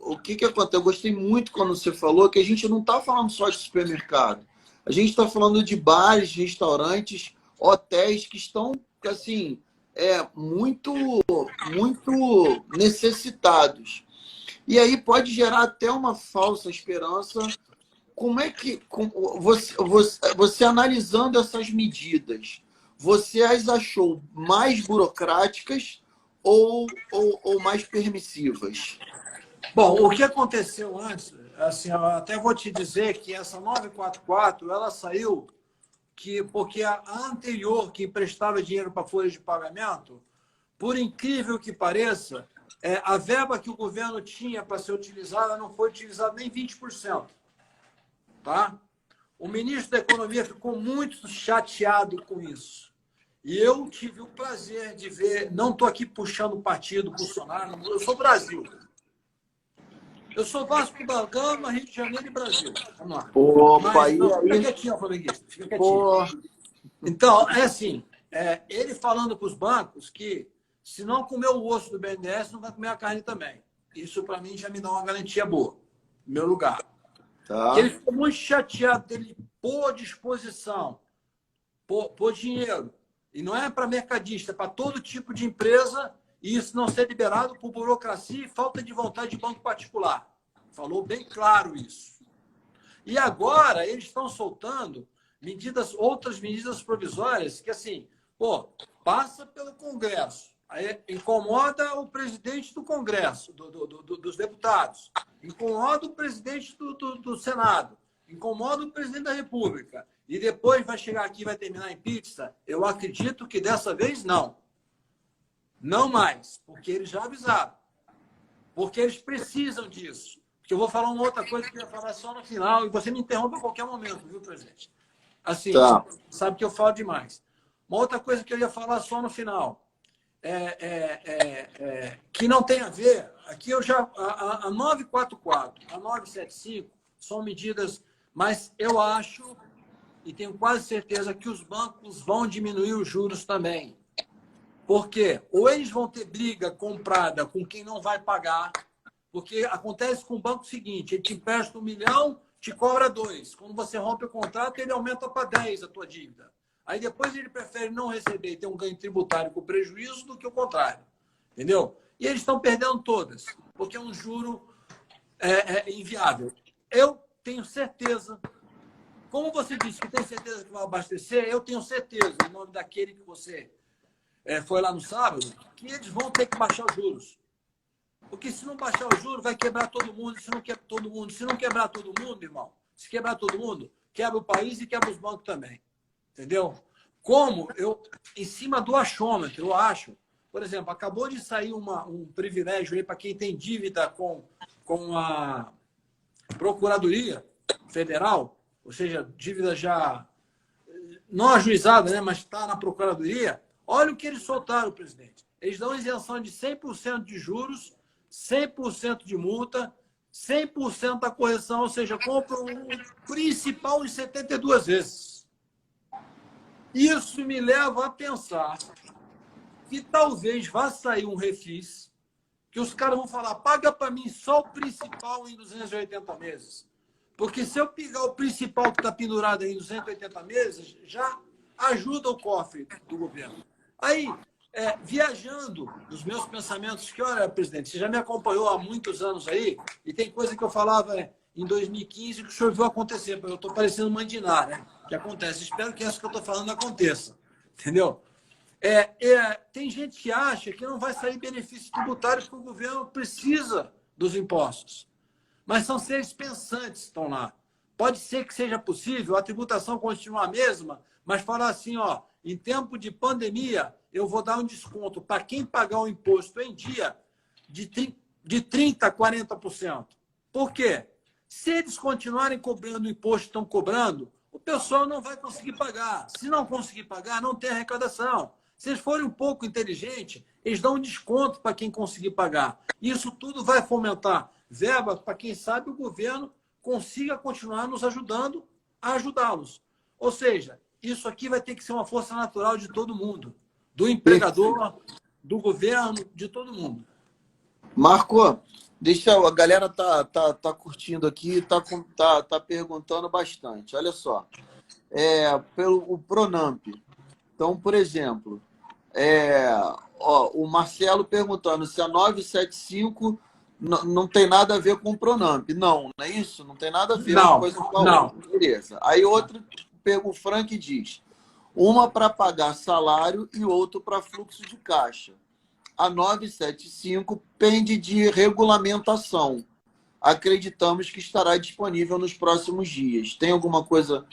O que acontece? Eu gostei muito quando você falou que a gente não está falando só de supermercado. A gente está falando de bares, restaurantes, hotéis que estão, assim, muito necessitados. E aí pode gerar até uma falsa esperança. Como é que você analisando essas medidas, você as achou mais burocráticas ou mais permissivas? Bom, o que aconteceu antes, assim, eu até vou te dizer que essa 944, ela saiu porque a anterior, que emprestava dinheiro para folhas de pagamento, por incrível que pareça, a verba que o governo tinha para ser utilizada não foi utilizada nem 20%. Tá? O ministro da Economia ficou muito chateado com isso. E eu tive o prazer de ver, não estou aqui puxando o partido Bolsonaro, eu sou Brasil. Eu sou Vasco da Gama, Rio de Janeiro e Brasil. Vamos lá. Opa, fica quietinho, flamenguista. Fica quietinho. Então, assim, ele falando para os bancos que se não comer o osso do BNDES, não vai comer a carne também. Isso, para mim, já me dá uma garantia boa. No meu lugar. Tá. Ele ficou muito chateado dele pôr à disposição, pôr dinheiro. E não é para mercadista, é para todo tipo de empresa, e isso não ser liberado por burocracia e falta de vontade de banco particular. Falou bem claro isso. E agora eles estão soltando outras medidas provisórias que, assim, passa pelo Congresso, aí incomoda o presidente do Congresso, dos deputados, incomoda o presidente do Senado, incomoda o presidente da República, e depois vai chegar aqui e vai terminar em pizza. Eu acredito que dessa vez não. Não mais, porque eles já avisaram. Porque eles precisam disso. Porque eu vou falar uma outra coisa que eu ia falar só no final, e você me interrompe a qualquer momento, viu, presidente? Assim, tá. Sabe que eu falo demais. Uma outra coisa que eu ia falar só no final, que não tem a ver, aqui eu já... A 944, a 975 são medidas Mas eu acho, e tenho quase certeza, que os bancos vão diminuir os juros também. Por quê? Ou eles vão ter briga comprada com quem não vai pagar, porque acontece com o banco o seguinte, ele te empresta 1 milhão, te cobra 2. Quando você rompe o contrato, ele aumenta para 10 a tua dívida. Aí depois ele prefere não receber e ter um ganho tributário com prejuízo do que o contrário. Entendeu? E eles estão perdendo todas, porque é um juro inviável. Eu tenho certeza, como você disse que tem certeza que vai abastecer, eu tenho certeza, em nome daquele que você foi lá no sábado, que eles vão ter que baixar os juros. Porque se não baixar os juros, vai quebrar todo mundo. Se não quebrar todo mundo, se não quebrar todo mundo, irmão, se quebrar todo mundo, quebra o país e quebra os bancos também. Entendeu? Como eu, em cima do achômetro, eu acho, por exemplo, acabou de sair um privilégio aí para quem tem dívida com a Procuradoria Federal, ou seja, dívida já não ajuizada, né, mas está na Procuradoria. Olha o que eles soltaram, presidente. Eles dão isenção de 100% de juros, 100% de multa, 100% da correção, ou seja, compram o principal em 72 vezes. Isso me leva a pensar que talvez vá sair um refis, que os caras vão falar, paga para mim só o principal em 280 meses. Porque se eu pegar o principal que está pendurado em 280 meses, já ajuda o cofre do governo. Aí, viajando nos meus pensamentos, que olha, presidente, você já me acompanhou há muitos anos aí, e tem coisa que eu falava em 2015 que o senhor viu acontecer, porque eu estou parecendo mandinar, né? Que acontece. Espero que isso que eu estou falando aconteça. Entendeu? Tem gente que acha que não vai sair benefícios tributários porque o governo precisa dos impostos. Mas são seres pensantes que estão lá. Pode ser que seja possível a tributação continuar a mesma, mas falar assim, ó, em tempo de pandemia, eu vou dar um desconto para quem pagar o imposto em dia de 30% a 40%. Por quê? Se eles continuarem cobrando o imposto que estão cobrando, o pessoal não vai conseguir pagar. Se não conseguir pagar, não tem arrecadação. Se eles forem um pouco inteligentes, eles dão um desconto para quem conseguir pagar. Isso tudo vai fomentar verba para quem sabe o governo consiga continuar nos ajudando a ajudá-los. Ou seja, isso aqui vai ter que ser uma força natural de todo mundo. Do empregador, do governo, de todo mundo. Marco, a galera tá curtindo aqui, tá perguntando bastante. Olha só, pelo o Pronamp. Então, por exemplo, o Marcelo perguntando se a 975 não tem nada a ver com o Pronamp. Não é isso? Não tem nada a ver uma coisa com a outra. Beleza. Aí outro, o Frank diz, uma para pagar salário e outro para fluxo de caixa. A 975 pende de regulamentação. Acreditamos que estará disponível nos próximos dias. Tem alguma coisa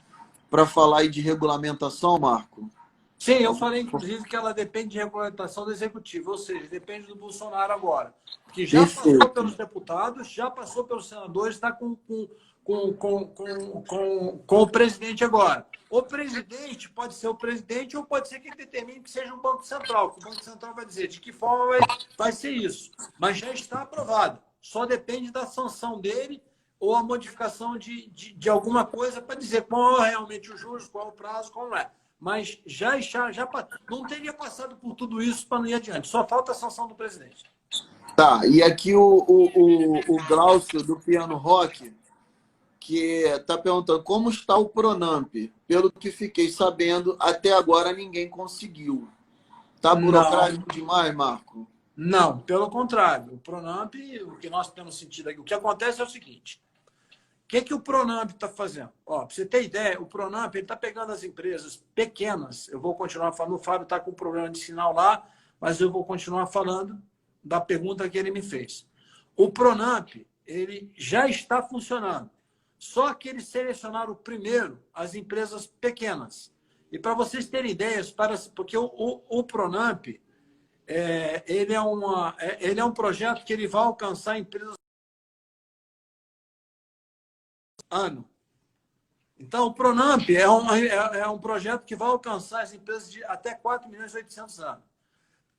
para falar aí de regulamentação, Marco? Sim, eu falei, inclusive, que ela depende de regulamentação do executivo, ou seja, depende do Bolsonaro agora. Que já passou pelos deputados, já passou pelos senadores, está com o presidente agora. O presidente pode ser o presidente ou pode ser que determine que seja um Banco Central, que o Banco Central vai dizer de que forma vai ser isso. Mas já está aprovado. Só depende da sanção dele ou a modificação de alguma coisa para dizer qual é realmente os juros, qual é o prazo, qual não é. Mas já não teria passado por tudo isso para não ir adiante. Só falta a sanção do presidente. Tá, e aqui o Glaucio, do Piano Rock, que está perguntando como está o Pronamp. Pelo que fiquei sabendo, até agora ninguém conseguiu. Está burocrático demais, Marco? Não, pelo contrário. O Pronamp, o que nós temos sentido aqui, o que acontece é o seguinte. O que o Pronamp está fazendo? Para você ter ideia, o Pronamp está pegando as empresas pequenas. Eu vou continuar falando, o Fábio está com um problema de sinal lá, mas eu vou continuar falando da pergunta que ele me fez. O Pronamp, ele já está funcionando. Só que eles selecionaram primeiro as empresas pequenas. E para vocês terem ideias, porque o Pronamp, ele é um projeto que ele vai alcançar empresas ano. Então, o Pronamp é um projeto que vai alcançar as empresas de até 4.800.000 anos.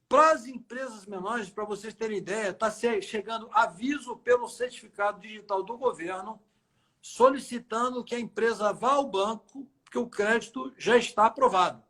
Para as empresas menores, para vocês terem ideia, está chegando aviso pelo certificado digital do governo solicitando que a empresa vá ao banco, porque o crédito já está aprovado.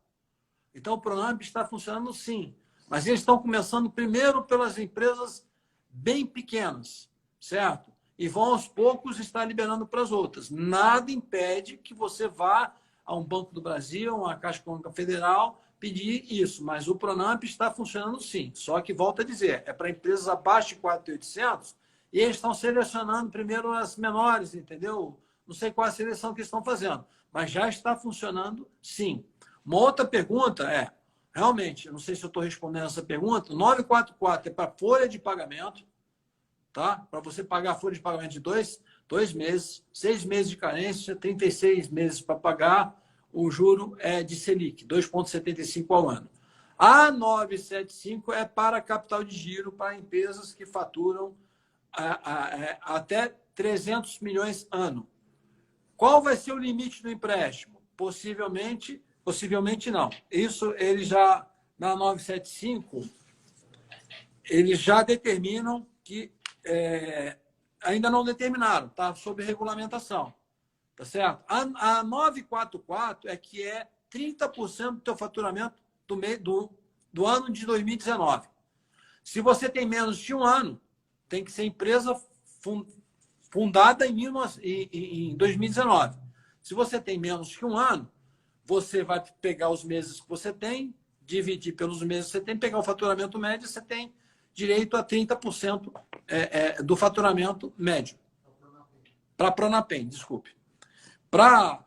Então, o Pronamp está funcionando sim, mas eles estão começando primeiro pelas empresas bem pequenas, certo? E vão aos poucos estar liberando para as outras. Nada impede que você vá a um Banco do Brasil, a uma Caixa Econômica Federal, pedir isso, mas o Pronamp está funcionando sim. Só que, volto a dizer, é para empresas abaixo de 4.800 e eles estão selecionando primeiro as menores, entendeu? Não sei qual a seleção que eles estão fazendo, mas já está funcionando sim. Uma outra pergunta é, realmente, eu não sei se eu estou respondendo essa pergunta, 944 é para folha de pagamento, tá? Para você pagar a folha de pagamento de dois meses, 6 meses de carência, 36 meses para pagar, o juro é de Selic, 2,75 ao ano. A 975 é para capital de giro para empresas que faturam até 300 milhões ano. Qual vai ser o limite do empréstimo? Possivelmente não. Isso eles já, na 975, eles já determinam que ainda não determinaram, está sob regulamentação. Tá certo? A 944 é que é 30% do teu faturamento do ano de 2019. Se você tem menos de um ano, tem que ser empresa fundada em 2019. Se você tem menos de um ano, você vai pegar os meses que você tem, dividir pelos meses que você tem, pegar o faturamento médio, você tem direito a 30% do faturamento médio. Para a Pronamp, desculpe. Para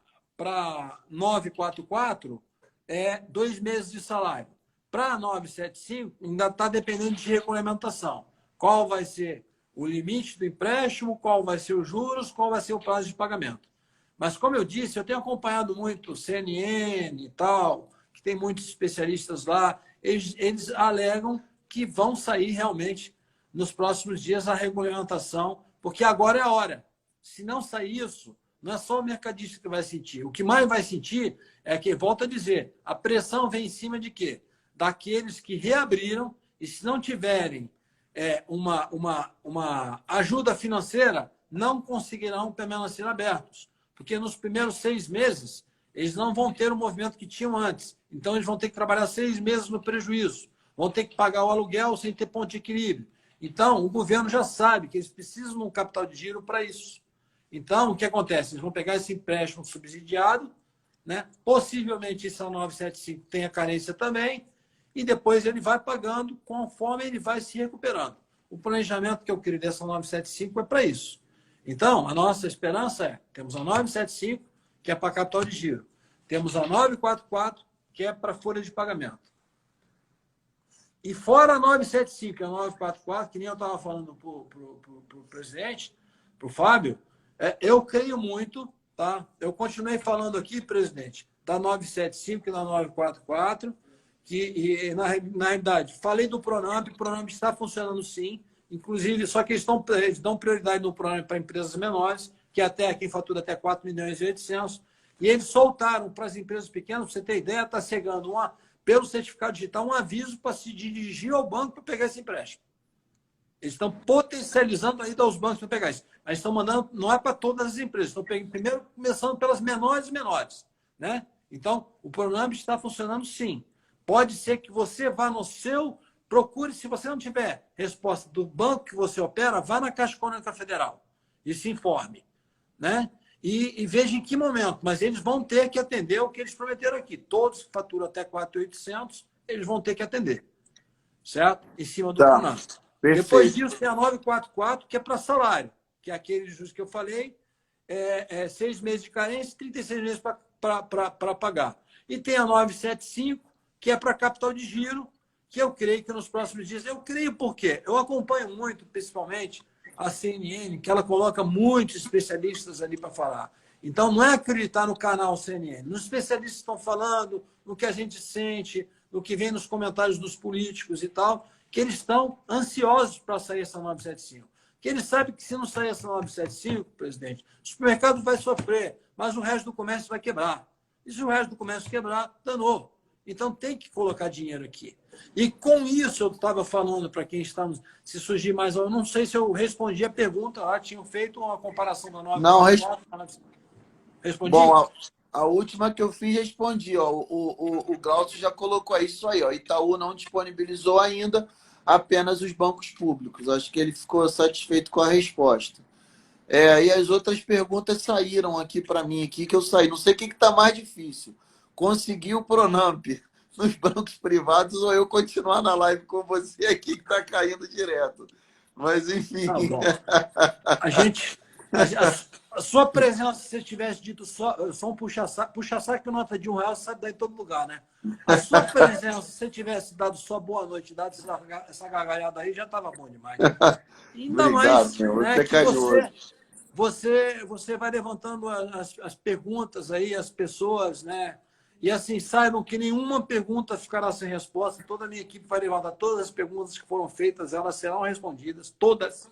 944, é 2 meses de salário. Para 975, ainda está dependendo de regulamentação. Qual vai ser o limite do empréstimo, qual vai ser os juros, qual vai ser o prazo de pagamento. Mas, como eu disse, eu tenho acompanhado muito o CNN e tal, que tem muitos especialistas lá, eles alegam que vão sair realmente nos próximos dias a regulamentação, porque agora é a hora. Se não sair isso, não é só o mercadista que vai sentir. O que mais vai sentir é que, volto a dizer, a pressão vem em cima de quê? Daqueles que reabriram e, se não tiverem uma ajuda financeira, não conseguirão permanecer abertos. Porque nos primeiros 6 meses, eles não vão ter o movimento que tinham antes. Então, eles vão ter que trabalhar 6 meses no prejuízo. Vão ter que pagar o aluguel sem ter ponto de equilíbrio. Então, o governo já sabe que eles precisam de um capital de giro para isso. Então, o que acontece? Eles vão pegar esse empréstimo subsidiado, né? Possivelmente esse 975 tenha carência também, e depois ele vai pagando conforme ele vai se recuperando. O planejamento que eu queria dessa 975 é para isso. Então, a nossa esperança é, temos a 975, que é para capital de giro. Temos a 944, que é para folha de pagamento. E fora a 975 e a 944, que nem eu estava falando para o presidente, para o Fábio, eu creio muito, tá? Eu continuei falando aqui, presidente, da 975 e da 944, que na realidade, falei do Pronamp, o Pronamp está funcionando sim, inclusive, só que eles dão prioridade no Pronamp para empresas menores, que até quem fatura até 4 milhões e 800, e eles soltaram para as empresas pequenas, para você ter ideia, está chegando pelo certificado digital um aviso para se dirigir ao banco para pegar esse empréstimo. Eles estão potencializando ainda aos bancos para pegar isso. Mas estão mandando, não é para todas as empresas, estão primeiro começando pelas menores e menores. Né? Então, o Pronamp está funcionando sim. Pode ser que você vá no seu, procure, se você não tiver resposta do banco que você opera, vá na Caixa Econômica Federal e se informe. Né? E veja em que momento, mas eles vão ter que atender o que eles prometeram aqui. Todos que faturam até 4.800, eles vão ter que atender. Certo? Em cima do Pronamp. Depois disso, tem a 944, que é para salário, que é aquele justo que eu falei, 6 meses de carência, 36 meses para pagar. E tem a 975, que é para capital de giro, que eu creio que nos próximos dias... Eu creio por quê? Eu acompanho muito, principalmente, a CNN, que ela coloca muitos especialistas ali para falar. Então, não é acreditar no canal CNN. Os especialistas estão falando, no que a gente sente, no que vem nos comentários dos políticos e tal, que eles estão ansiosos para sair essa 975. Que eles sabem que se não sair essa 975, presidente, o supermercado vai sofrer, mas o resto do comércio vai quebrar. E se o resto do comércio quebrar, danou. Então tem que colocar dinheiro aqui. E com isso eu estava falando para quem está... Se surgir mais... Eu não sei se eu respondi a pergunta lá, tinham feito uma comparação da 9. Não, Respondi? Bom, a última que eu fiz, respondi. Ó, o Glaucio já colocou isso aí. Ó, Itaú não disponibilizou ainda, apenas os bancos públicos. Acho que ele ficou satisfeito com a resposta. E as outras perguntas saíram aqui para mim, aqui, que eu saí. Não sei o que está mais difícil. Conseguir o Pronamp nos bancos privados ou eu continuar na live com você aqui, que está caindo direto. Mas, enfim. Tá bom. A gente... A sua presença, se você tivesse dito só um puxa-saco, nota de R$1, você sabe dar em todo lugar, né? A sua presença, se você tivesse dado só boa noite, dado essa gargalhada aí, já estava bom demais. Ainda mais, né, que você vai levantando as perguntas aí, as pessoas, né? E assim, saibam que nenhuma pergunta ficará sem resposta. Toda a minha equipe vai levantar todas as perguntas que foram feitas, elas serão respondidas, todas.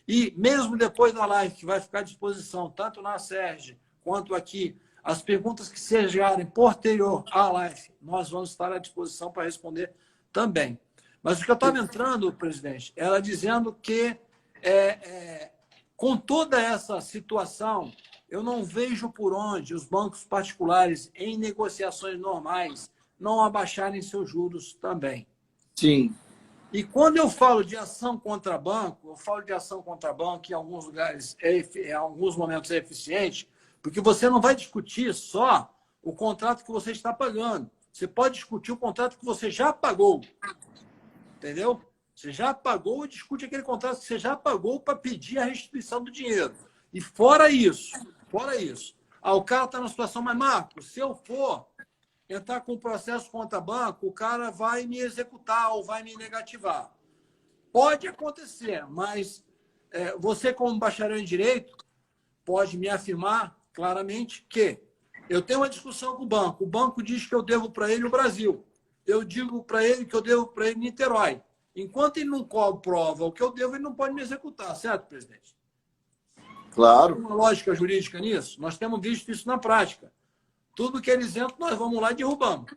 E mesmo depois da live, que vai ficar à disposição, tanto na Sérgio quanto aqui, as perguntas que chegarem posterior à live, nós vamos estar à disposição para responder também. Mas o que eu estava entrando, presidente, era dizendo que, com toda essa situação, eu não vejo por onde os bancos particulares, em negociações normais, não abaixarem seus juros também. Sim. E quando eu falo de ação contra banco, eu falo de ação contra banco que em alguns lugares, em alguns momentos é eficiente, porque você não vai discutir só o contrato que você está pagando. Você pode discutir o contrato que você já pagou. Entendeu? Você já pagou e discute aquele contrato que você já pagou para pedir a restituição do dinheiro. E fora isso, o cara está numa situação, mas Marcos, se eu for entrar com um processo contra banco, o cara vai me executar ou vai me negativar. Pode acontecer, mas você, como bacharel em Direito, pode me afirmar claramente que eu tenho uma discussão com o banco diz que eu devo para ele o Brasil, eu digo para ele que eu devo para ele Niterói. Enquanto ele não comprova o que eu devo, ele não pode me executar, certo, presidente? Claro. Tem uma lógica jurídica nisso? Nós temos visto isso na prática. Tudo que eles entram, nós vamos lá e derrubamos.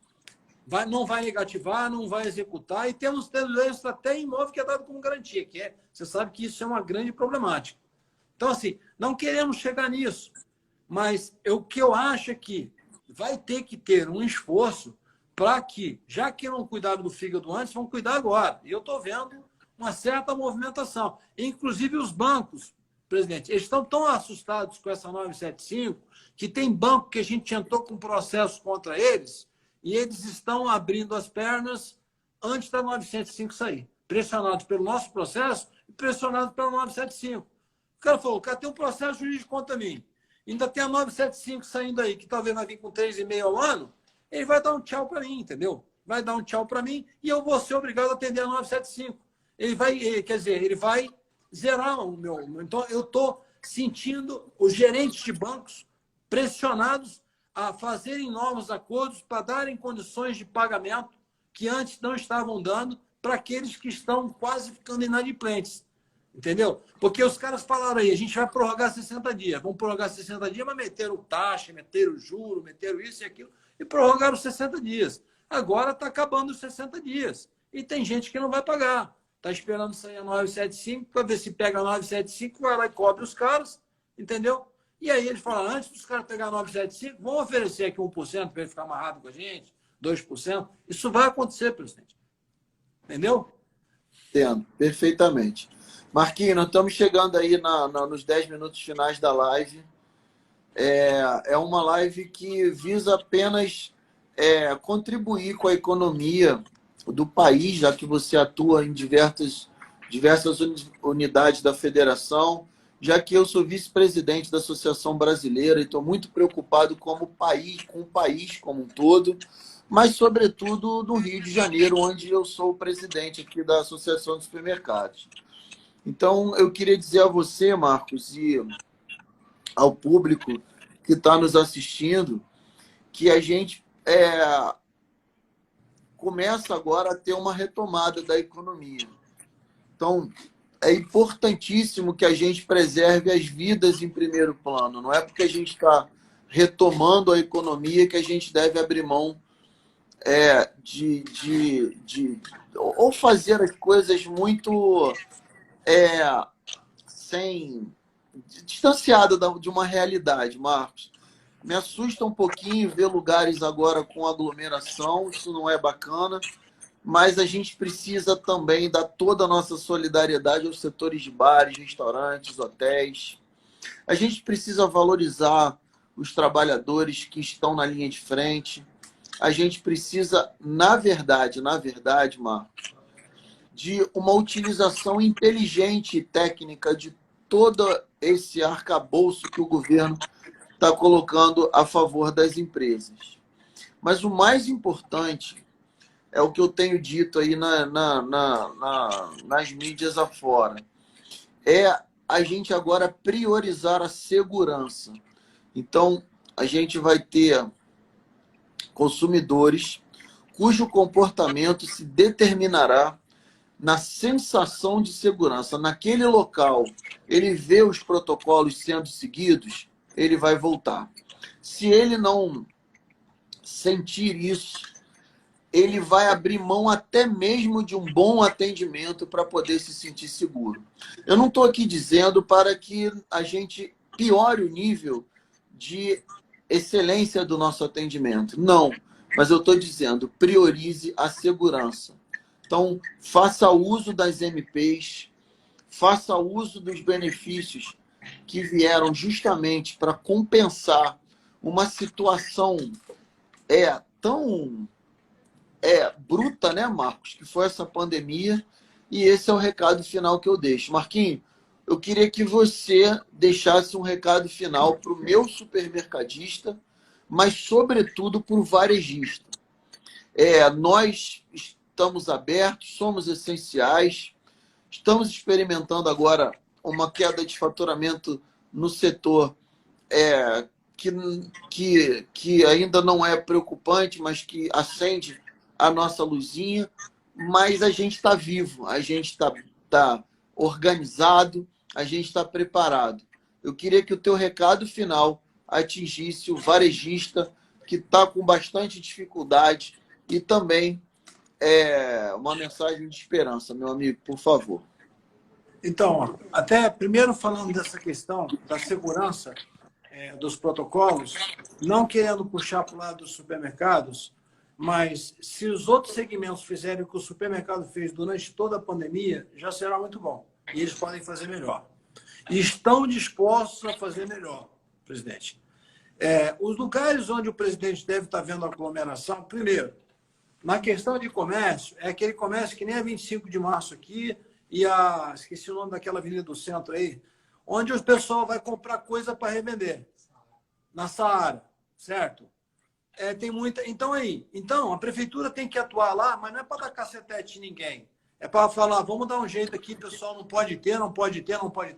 Não vai negativar, não vai executar, e temos isso até imóvel que é dado como garantia, você sabe que isso é uma grande problemática. Então, assim, não queremos chegar nisso, mas o que eu acho é que vai ter que ter um esforço para que, já que não cuidaram do fígado antes, vão cuidar agora. E eu estou vendo uma certa movimentação. Inclusive os bancos, presidente, eles estão tão assustados com essa 975 que tem banco que a gente entrou com processo contra eles e eles estão abrindo as pernas antes da 975 sair. Pressionados pelo nosso processo e pressionados pela 975. O cara falou, cara, tem um processo jurídico contra mim. Ainda tem a 975 saindo aí, que talvez vai vir com 3,5 ao ano, ele vai dar um tchau para mim, entendeu? Vai dar um tchau para mim e eu vou ser obrigado a atender a 975. Ele vai zerar o meu. Então, eu estou sentindo os gerentes de bancos pressionados a fazerem novos acordos para darem condições de pagamento que antes não estavam dando para aqueles que estão quase ficando inadimplentes. Entendeu? Porque os caras falaram aí, a gente vai prorrogar 60 dias. Vamos prorrogar 60 dias, mas meteram taxa, meteram juro, meteram isso e aquilo, e prorrogaram 60 dias. Agora está acabando os 60 dias. E tem gente que não vai pagar. Está esperando sair a 975 para ver se pega a 975, vai lá e cobre os caras, entendeu? E aí eles falam, antes dos caras pegar 975, vão oferecer aqui 1% para ele ficar amarrado com a gente, 2%. Isso vai acontecer, presidente. Entendeu? Entendo, perfeitamente. Marquinhos, nós estamos chegando aí nos 10 minutos finais da live. É uma live que visa apenas contribuir com a economia do país, já que você atua em diversas unidades da federação, já que eu sou vice-presidente da Associação Brasileira e estou muito preocupado com o país como um todo, mas, sobretudo, no Rio de Janeiro, onde eu sou o presidente aqui da Associação de Supermercados. Então, eu queria dizer a você, Marcos, e ao público que está nos assistindo, que a gente começa agora a ter uma retomada da economia. Então, é importantíssimo que a gente preserve as vidas em primeiro plano. Não é porque a gente está retomando a economia que a gente deve abrir mão ou fazer as coisas muito distanciado de uma realidade, Marcos. Me assusta um pouquinho ver lugares agora com aglomeração, isso não é bacana, mas a gente precisa também dar toda a nossa solidariedade aos setores de bares, restaurantes, hotéis. A gente precisa valorizar os trabalhadores que estão na linha de frente. A gente precisa, na verdade, Marcos, de uma utilização inteligente e técnica de todo esse arcabouço que o governo está colocando a favor das empresas. Mas o mais importante é o que eu tenho dito aí nas mídias afora. É a gente agora priorizar a segurança. Então, a gente vai ter consumidores cujo comportamento se determinará na sensação de segurança. Naquele local, ele vê os protocolos sendo seguidos, ele vai voltar. Se ele não sentir isso, ele vai abrir mão até mesmo de um bom atendimento para poder se sentir seguro. Eu não estou aqui dizendo para que a gente piore o nível de excelência do nosso atendimento. Não, mas eu estou dizendo, priorize a segurança. Então, faça uso das MPs, faça uso dos benefícios que vieram justamente para compensar uma situação tão bruta, né, Marcos? Que foi essa pandemia. E esse é o recado final que eu deixo. Marquinhos, eu queria que você deixasse um recado final para o meu supermercadista, mas, sobretudo, para o varejista. Nós estamos abertos, somos essenciais, estamos experimentando agora uma queda de faturamento no setor que ainda não é preocupante, mas que acende a nossa luzinha, mas a gente está vivo, a gente está organizado, a gente está preparado. Eu queria que o teu recado final atingisse o varejista que está com bastante dificuldade e também uma mensagem de esperança, meu amigo, por favor. Então, até primeiro falando dessa questão da segurança dos protocolos, não querendo puxar para o lado dos supermercados, mas se os outros segmentos fizerem o que o supermercado fez durante toda a pandemia, já será muito bom. E eles podem fazer melhor. E estão dispostos a fazer melhor, presidente. Os lugares onde o presidente deve estar vendo aglomeração, primeiro, na questão de comércio, é aquele comércio que nem a 25 de março aqui e esqueci o nome daquela avenida do centro aí, onde o pessoal vai comprar coisa para revender. Na Saara, certo? Tem muita. Então, a prefeitura tem que atuar lá, mas não é para dar cacetete em ninguém. É para falar, vamos dar um jeito aqui, pessoal, não pode ter,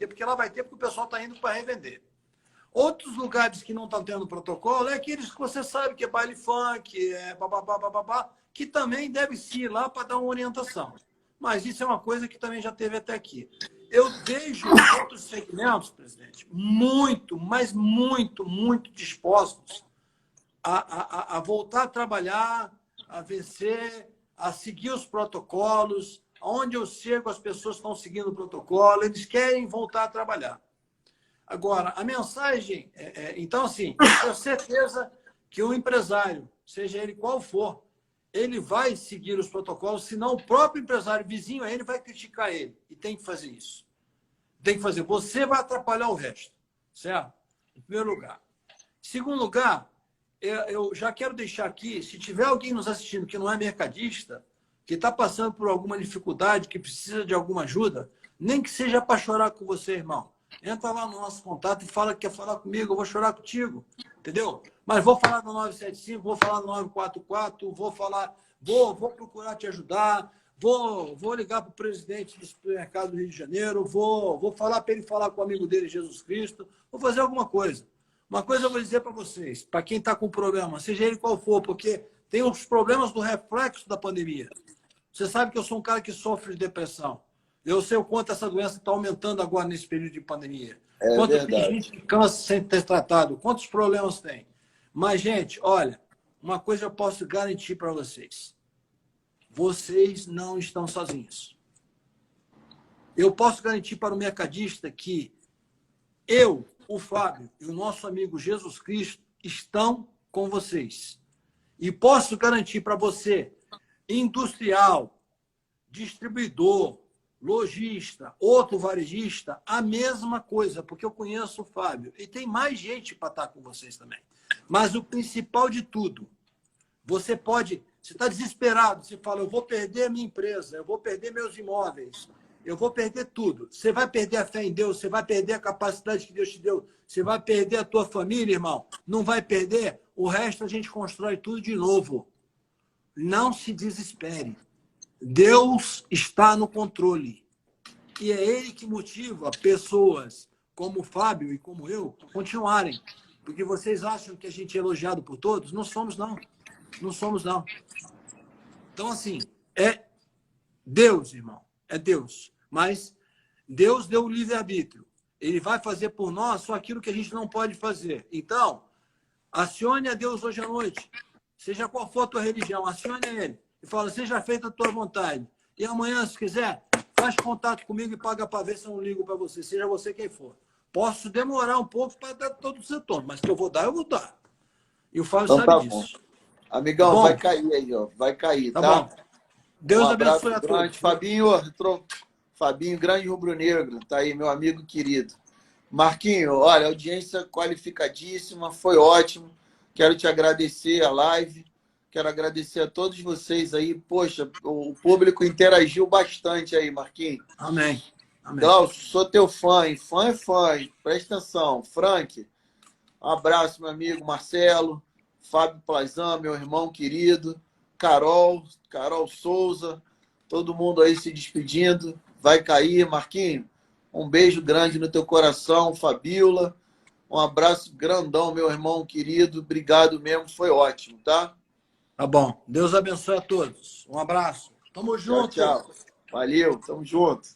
porque lá vai ter, porque o pessoal está indo para revender. Outros lugares que não estão tendo protocolo é aqueles que você sabe que é baile funk, que também deve se ir lá para dar uma orientação. Mas isso é uma coisa que também já teve até aqui. Eu vejo outros segmentos, presidente, muito, mas muito, muito dispostos a voltar a trabalhar, a vencer, a seguir os protocolos. Onde eu chego, as pessoas estão seguindo o protocolo, eles querem voltar a trabalhar. Agora, a mensagem... então, assim, eu tenho certeza que o empresário, seja ele qual for, ele vai seguir os protocolos, senão o próprio empresário vizinho a ele vai criticar ele. E tem que fazer isso. Tem que fazer. Você vai atrapalhar o resto. Certo? Em primeiro lugar. Em segundo lugar, eu já quero deixar aqui, se tiver alguém nos assistindo que não é mercadista, que está passando por alguma dificuldade, que precisa de alguma ajuda, nem que seja para chorar com você, irmão. Entra lá no nosso contato e fala que quer falar comigo, eu vou chorar contigo, entendeu? Mas vou falar no 975, vou falar no 944, vou procurar te ajudar, vou ligar para o presidente do supermercado do Rio de Janeiro, vou falar para ele falar com o amigo dele, Jesus Cristo, vou fazer alguma coisa. Uma coisa eu vou dizer para vocês, para quem está com problema, seja ele qual for, porque tem os problemas do reflexo da pandemia. Você sabe que eu sou um cara que sofre de depressão. Eu sei o quanto essa doença está aumentando agora nesse período de pandemia. Quanto tem gente que cansa sem ter tratado, quantos problemas tem. Mas, gente, olha, uma coisa eu posso garantir para vocês. Vocês não estão sozinhos. Eu posso garantir para o mercadista que eu, o Fábio e o nosso amigo Jesus Cristo estão com vocês. E posso garantir para você, industrial, distribuidor, lojista, outro varejista, a mesma coisa, porque eu conheço o Fábio. E tem mais gente para estar com vocês também. Mas o principal de tudo, você está desesperado, você fala, eu vou perder a minha empresa, eu vou perder meus imóveis, eu vou perder tudo. Você vai perder a fé em Deus, você vai perder a capacidade que Deus te deu, você vai perder a tua família, irmão. Não vai perder, o resto a gente constrói tudo de novo. Não se desespere. Deus está no controle. E é Ele que motiva pessoas como o Fábio e como eu a continuarem. Porque vocês acham que a gente é elogiado por todos? Não somos, não. Não somos, não. Então, assim, é Deus, irmão. É Deus. Mas Deus deu o livre-arbítrio. Ele vai fazer por nós só aquilo que a gente não pode fazer. Então, acione a Deus hoje à noite. Seja qual for a tua religião, acione a Ele. E fala, seja feita a tua vontade. E amanhã, se quiser, faz contato comigo e paga para ver se eu não ligo para você. Seja você quem for. Posso demorar um pouco para dar todo o setor, mas que eu vou dar. E o Fábio então, sabe disso. Amigão, bom? Vai cair aí, ó. Vai cair, tá? Bom. Deus abraço abençoe a grande. todos. Fabinho, grande rubro-negro. Tá aí, meu amigo querido. Marquinho, olha, audiência qualificadíssima, foi ótimo. Quero te agradecer a live. Quero agradecer a todos vocês aí. Poxa, o público interagiu bastante aí, Marquinho. Amém. Amém. Glaucio, sou teu fã, hein? Fã é fã, hein? Presta atenção. Frank, um abraço, meu amigo Marcelo. Fábio Plazan, meu irmão querido. Carol Souza. Todo mundo aí se despedindo. Vai cair, Marquinho. Um beijo grande no teu coração, Fabiola. Um abraço grandão, meu irmão querido. Obrigado mesmo, foi ótimo, tá? Tá bom. Deus abençoe a todos. Um abraço. Tamo junto. Tchau, tchau. Valeu, tamo junto.